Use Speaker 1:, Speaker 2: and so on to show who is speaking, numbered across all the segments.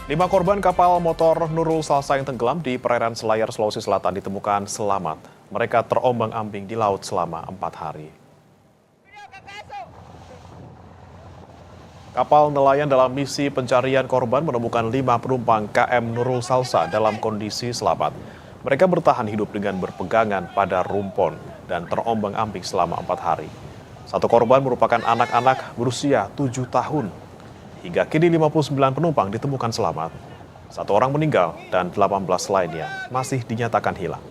Speaker 1: 5 korban kapal motor Nurul Salsa yang tenggelam di perairan Selayar, Sulawesi Selatan ditemukan selamat. Mereka terombang-ambing di laut selama 4 hari. Kapal nelayan dalam misi pencarian korban menemukan 5 penumpang KM Nurul Salsa dalam kondisi selamat. Mereka bertahan hidup dengan berpegangan pada rumpon dan terombang-ambing selama 4 hari. Satu korban merupakan anak-anak berusia 7 tahun. Hingga kini 59 penumpang ditemukan selamat. Satu orang meninggal dan 18 lainnya masih dinyatakan hilang.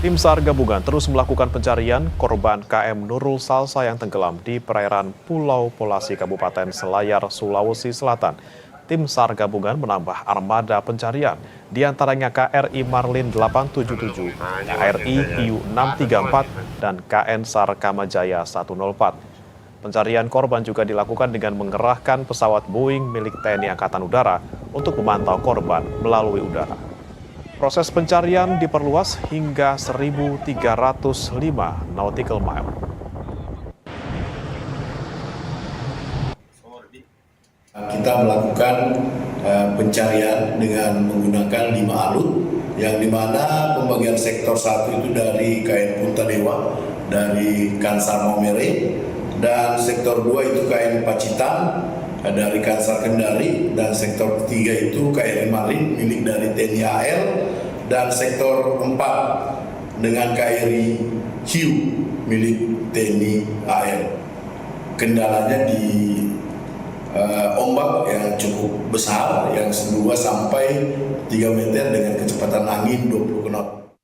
Speaker 1: Tim SAR gabungan terus melakukan pencarian korban KM Nurul Salsa yang tenggelam di perairan Pulau Polasi Kabupaten Selayar, Sulawesi Selatan. Tim SAR gabungan menambah armada pencarian, di antaranya KRI Marlin 877, KRI Hiu 634, dan KN SAR Kamajaya 104. Pencarian korban juga dilakukan dengan mengerahkan pesawat Boeing milik TNI Angkatan Udara untuk memantau korban melalui udara. Proses pencarian diperluas hingga 1.305 nautical mile.
Speaker 2: Kita melakukan pencarian dengan menggunakan 5 alut, yang dimana pembagian sektor 1 itu dari KN Punta Dewa, dari Kansar Maumere, dan sektor 2 itu KN Pacitan, dari Kansar Kendari, dan sektor 3 itu KRI Marlin milik dari TNI AL, dan sektor 4 dengan KRI Hiu milik TNI AL. Kendalanya di ombak yang cukup besar, yang 2 sampai 3 meter dengan kecepatan angin 20 knot.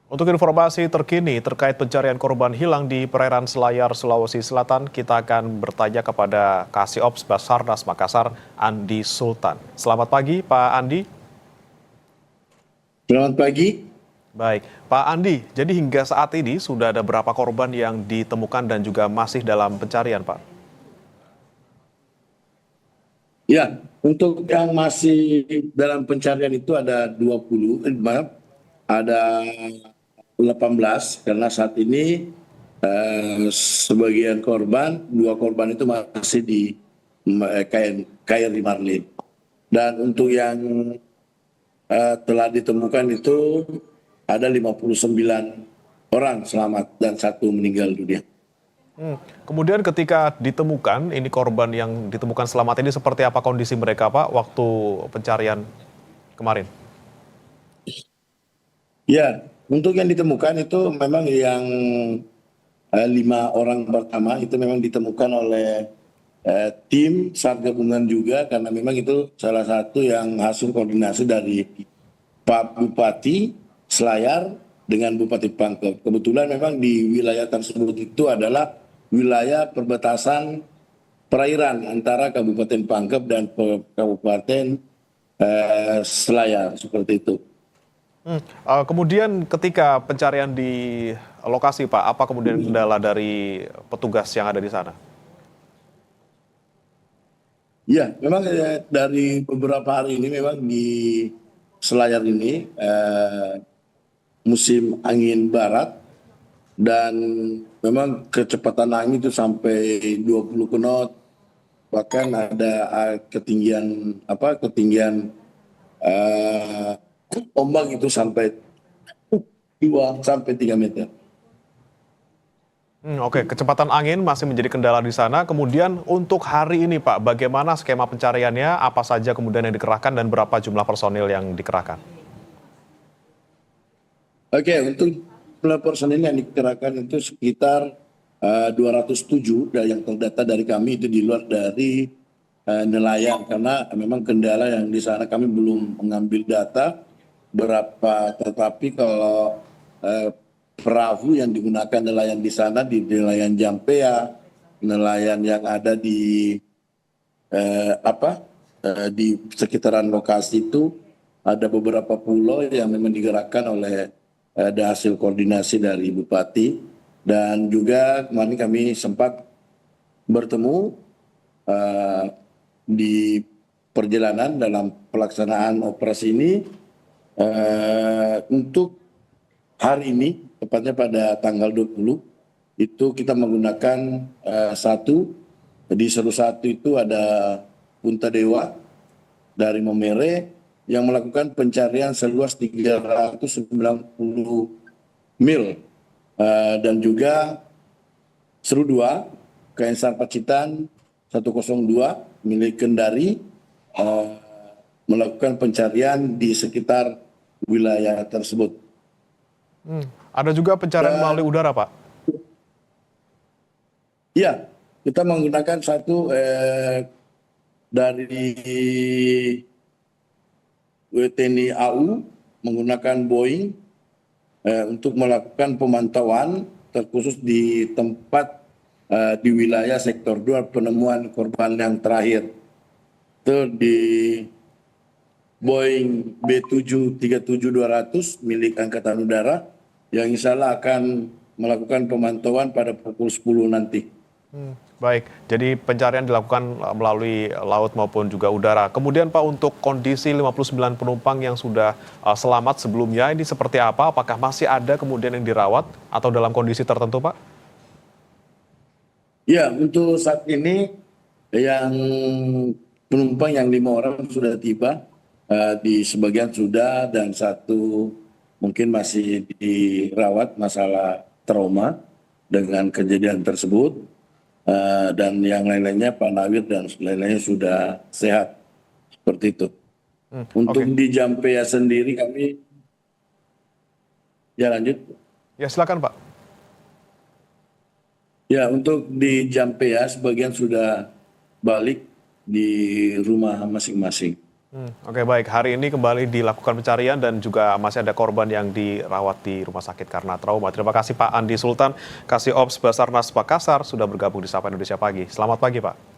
Speaker 1: Untuk informasi terkini terkait pencarian korban hilang di perairan Selayar, Sulawesi Selatan, kita akan bertanya kepada Kasiops Basarnas Makassar, Andi Sultan. Selamat pagi, Pak Andi.
Speaker 2: Selamat pagi.
Speaker 1: Baik, Pak Andi, jadi hingga saat ini sudah ada berapa korban yang ditemukan dan juga masih dalam pencarian, Pak?
Speaker 2: Ya, untuk yang masih dalam pencarian itu ada 18, karena saat ini sebagian korban, 2 korban itu masih di KRI Marlin. Dan untuk yang telah ditemukan itu ada 59 orang selamat dan 1 meninggal dunia.
Speaker 1: Kemudian ketika ditemukan, ini korban yang ditemukan selamat ini seperti apa kondisi mereka, Pak, waktu pencarian kemarin?
Speaker 2: Ya, untuk yang ditemukan itu memang yang 5 orang pertama itu memang ditemukan oleh tim SAR gabungan juga, karena memang itu salah satu yang hasil koordinasi dari Pak Bupati Selayar dengan Bupati Pangkep. Kebetulan memang di wilayah tersebut itu adalah wilayah perbatasan perairan antara Kabupaten Pangkep dan Kabupaten Selayar, seperti itu.
Speaker 1: Kemudian ketika pencarian di lokasi, Pak, apa kemudian kendala dari petugas yang ada di sana?
Speaker 2: Ya, memang dari beberapa hari ini memang di Selayar ini musim angin barat, dan memang kecepatan angin itu sampai 20 knot, bahkan ada ketinggian ombak itu sampai 2 sampai 3 meter.
Speaker 1: Oke, kecepatan angin masih menjadi kendala di sana. Kemudian untuk hari ini, Pak, bagaimana skema pencariannya? Apa saja kemudian yang dikerahkan dan berapa jumlah personil yang dikerahkan?
Speaker 2: Oke, untuk jumlah personil yang dikerahkan itu sekitar 207, dan yang terdata dari kami itu di luar dari nelayan, karena memang kendala yang di sana kami belum mengambil data berapa, tetapi kalau perahu yang digunakan nelayan di sana, di nelayan Jampea, nelayan yang ada di di sekitaran lokasi itu, ada beberapa pulau yang memang digerakkan oleh ada hasil koordinasi dari Bupati, dan juga kemarin kami sempat bertemu di perjalanan dalam pelaksanaan operasi ini. Untuk hari ini
Speaker 3: tepatnya pada tanggal 20, itu kita menggunakan satu, di Seru 1 itu ada Punta Dewa dari Momere yang melakukan pencarian seluas 390 mil. Dan juga Seru 2, KN SAR Pacitan 102 milik Kendari melakukan pencarian di sekitar wilayah tersebut.
Speaker 1: Ada juga pencarian melalui udara, Pak?
Speaker 3: Iya, kita menggunakan satu dari TNI AU menggunakan Boeing untuk melakukan pemantauan terkhusus di tempat di wilayah sektor 2 penemuan korban yang terakhir. Itu di Boeing B737-200 milik Angkatan Udara yang insya Allah akan melakukan pemantauan pada pukul 10 nanti.
Speaker 1: Baik, jadi pencarian dilakukan melalui laut maupun juga udara. Kemudian Pak, untuk kondisi 59 penumpang yang sudah selamat sebelumnya, ini seperti apa? Apakah masih ada kemudian yang dirawat atau dalam kondisi tertentu, Pak?
Speaker 3: Ya, untuk saat ini yang penumpang yang 5 orang sudah tiba, di sebagian sudah dan satu mungkin masih dirawat masalah trauma dengan kejadian tersebut. Dan yang lain-lainnya Pak Nawir dan lain-lainnya sudah sehat, seperti itu. Untuk di Jampea sendiri kami, ya lanjut.
Speaker 1: Ya silakan Pak.
Speaker 3: Ya, untuk di Jampea sebagian sudah balik di rumah masing-masing.
Speaker 1: Oke, baik, hari ini kembali dilakukan pencarian dan juga masih ada korban yang dirawat di rumah sakit karena trauma. Terima kasih Pak Andi Sultan, Kasih Ops Basarnas Makassar sudah bergabung di Sapa Indonesia Pagi. Selamat pagi Pak.